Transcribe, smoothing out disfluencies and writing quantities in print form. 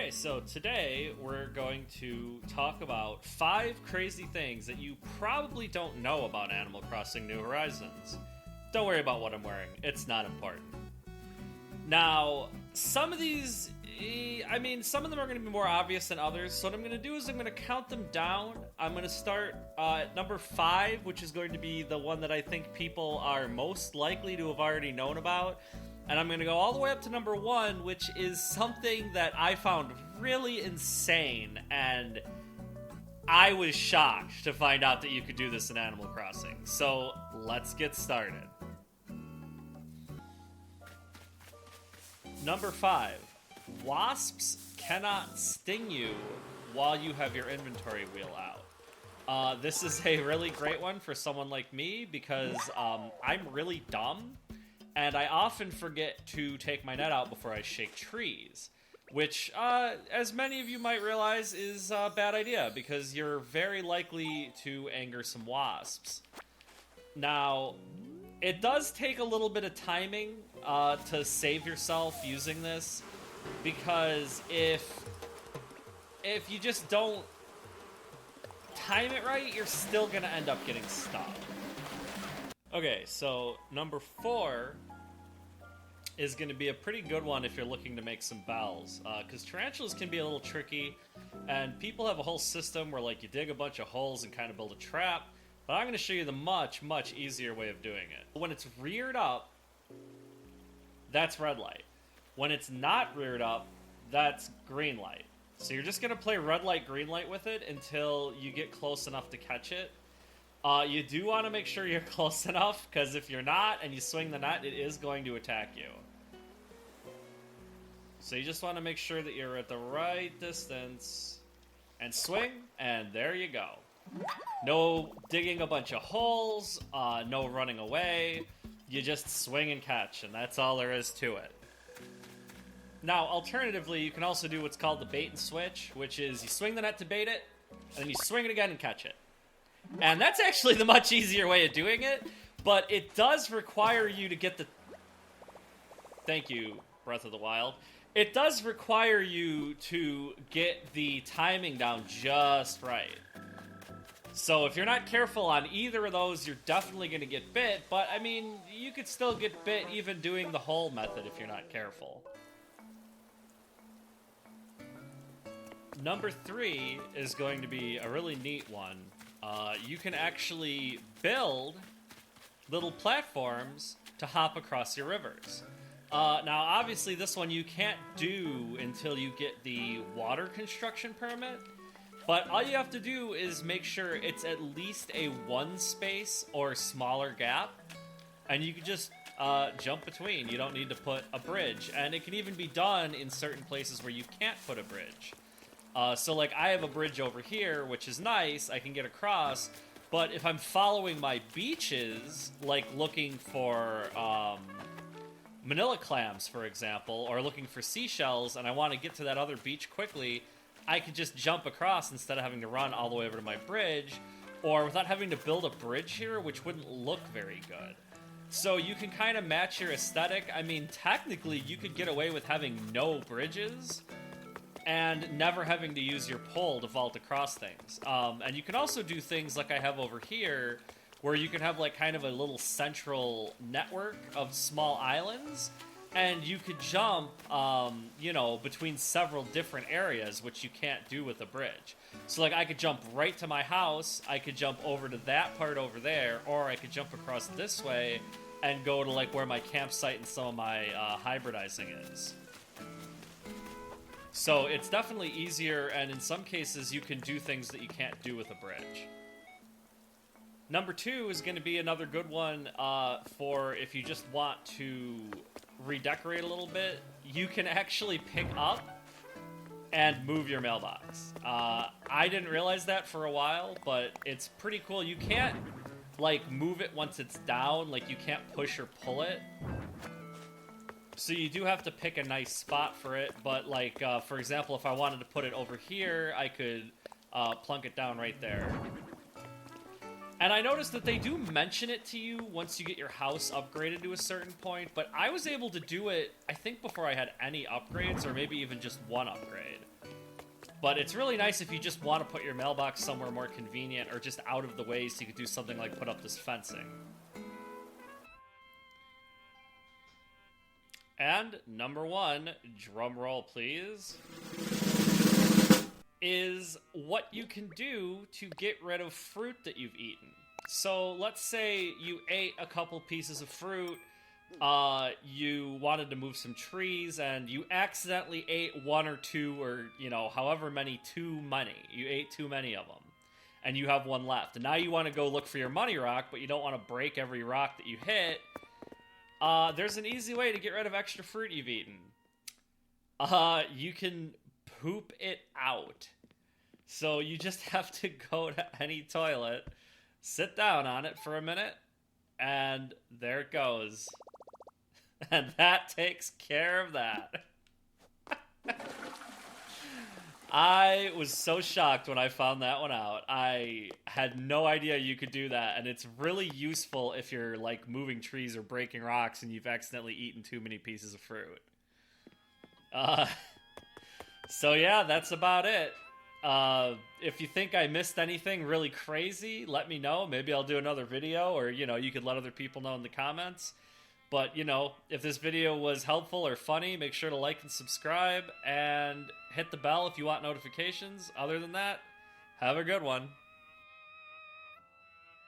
Okay, so today we're going to talk about 5 crazy things that you probably don't know about Animal Crossing New Horizons. Don't worry about what I'm wearing, it's not important. Now, some of these, some of them are going to be more obvious than others, so what I'm going to do is I'm going to count them down. I'm going to start at number 5, which is going to be the one that I think people are most likely to have already known about. And I'm going to go all the way up to number 1, which is something that I found really insane, and I was shocked to find out that you could do this in Animal Crossing. So, let's get started. Number 5. Wasps cannot sting you while you have your inventory wheel out. This is a really great one for someone like me because I'm really dumb. And I often forget to take my net out before I shake trees, which, as many of you might realize, is a bad idea because you're very likely to anger some wasps. Now, it does take a little bit of timing to save yourself using this, because if you just don't time it right, you're still going to end up getting stuck. Okay, so number 4 is going to be a pretty good one if you're looking to make some bells, because tarantulas can be a little tricky, and people have a whole system where, like, you dig a bunch of holes and kind of build a trap, but I'm going to show you the much, much easier way of doing it. When it's reared up, that's red light. When it's not reared up, that's green light. So you're just going to play red light, green light with it until you get close enough to catch it. You do want to make sure you're close enough, because if you're not and you swing the net, it is going to attack you. So you just want to make sure that you're at the right distance and swing, and there you go. No digging a bunch of holes, no running away. You just swing and catch, and that's all there is to it. Now, alternatively, you can also do what's called the bait and switch, which is you swing the net to bait it, and then you swing it again and catch it. And that's actually the much easier way of doing it, but it does require you to get the... Thank you, Breath of the Wild. It does require you to get the timing down just right. So if you're not careful on either of those, you're definitely going to get bit, but, I mean, you could still get bit even doing the hole method if you're not careful. Number 3 is going to be a really neat one. You can actually build little platforms to hop across your rivers. Now, obviously, this one you can't do until you get the water construction permit, but all you have to do is make sure it's at least a 1 space or smaller gap, and you can just jump between. You don't need to put a bridge, and it can even be done in certain places where you can't put a bridge. So, like, I have a bridge over here, which is nice, I can get across, but if I'm following my beaches, like looking for manila clams, for example, or looking for seashells, and I want to get to that other beach quickly, I could just jump across instead of having to run all the way over to my bridge, or without having to build a bridge here, which wouldn't look very good. So you can kind of match your aesthetic. I mean, technically, you could get away with having no bridges, and never having to use your pole to vault across things. And you can also do things like I have over here, where you can have like kind of a little central network of small islands, and you could jump, between several different areas, which you can't do with a bridge. So like I could jump right to my house, I could jump over to that part over there, or I could jump across this way and go to like where my campsite and some of my hybridizing is. So it's definitely easier, and in some cases you can do things that you can't do with a bridge. Number 2 is going to be another good one for if you just want to redecorate a little bit. You can actually pick up and move your mailbox. I didn't realize that for a while, but it's pretty cool. You can't, like, move it once it's down. Like, you can't push or pull it. So you do have to pick a nice spot for it, but like, for example, if I wanted to put it over here, I could plunk it down right there. And I noticed that they do mention it to you once you get your house upgraded to a certain point, but I was able to do it, I think, before I had any upgrades, or maybe even just one upgrade. But it's really nice if you just want to put your mailbox somewhere more convenient or just out of the way, so you could do something like put up this fencing. And number one, drum roll please, is what you can do to get rid of fruit that you've eaten. So let's say you ate a couple pieces of fruit, you wanted to move some trees, and you accidentally ate one or two, or, you know, however many, too many. You ate too many of them, and you have one left. And now you want to go look for your money rock, but you don't want to break every rock that you hit. There's an easy way to get rid of extra fruit you've eaten. You can poop it out. So you just have to go to any toilet, sit down on it for a minute, and there it goes. And that takes care of that. I was so shocked when I found that one out. I had no idea you could do that, and it's really useful if you're like moving trees or breaking rocks and you've accidentally eaten too many pieces of fruit. So yeah, that's about it. If you think I missed anything really crazy, let me know. Maybe I'll do another video, or, you know, you could let other people know in the comments. But, you know, if this video was helpful or funny, make sure to like and subscribe, and hit the bell if you want notifications. Other than that, have a good one.